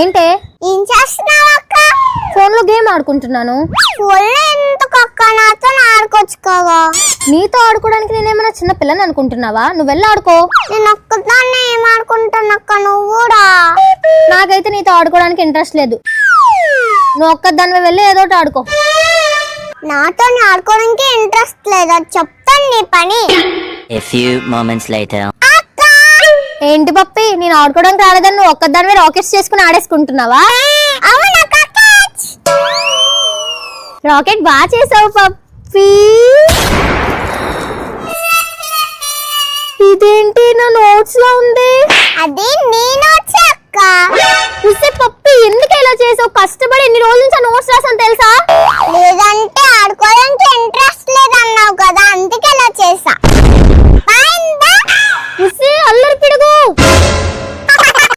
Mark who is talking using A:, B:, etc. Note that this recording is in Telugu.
A: ఏంటే
B: ఏం చేస్తున్నావు అక్క?
A: ఫోన్ లో గేమ్ ఆడుకుంటున్నాను.
B: ఫోన్లో ఎందుకు అక్క? నాతో ఆడుకోవచ్చు కదా.
A: నీతో ఆడుకోవడానికి నేనేమన్నా చిన్న పిల్లని అనుకుంటున్నావా? నువ్వు వెళ్ళి ఆడుకో.
B: నేను ఒక్కదాన్ని ఏం ఆడుకుంటానక్క? నువ్వు కూడా.
A: నాకైతే నీతో ఆడుకోవడానికి ఇంట్రెస్ట్ లేదు. నువ్వు ఒక్కదానివే వెళ్ళి ఏదో ఒకటి ఆడుకో.
B: నాతో ఆడుకోవడానికి ఇంట్రెస్ట్ లేదా? చెప్తాను నీ పని.
C: A few moments later.
A: ఏంటి పప్పి, నేను ఆడుకోవడానికి రాలేదని నువ్వు ఒక్కదానివే రాకెట్స్ చేసుకుని ఆడేసుకుంటున్నావా? రాకెట్ బాగా చేసావు పప్పి. ఇదేంటి నా నోట్స్ లో ఉంది?
B: అది నీ నోట్స్ అక్క.
A: ఉసే పప్పి, ఎందుకు ఇలా చేసావు? కష్టపడి ఎన్ని రోజుల నుంచి ఆ నోట్స్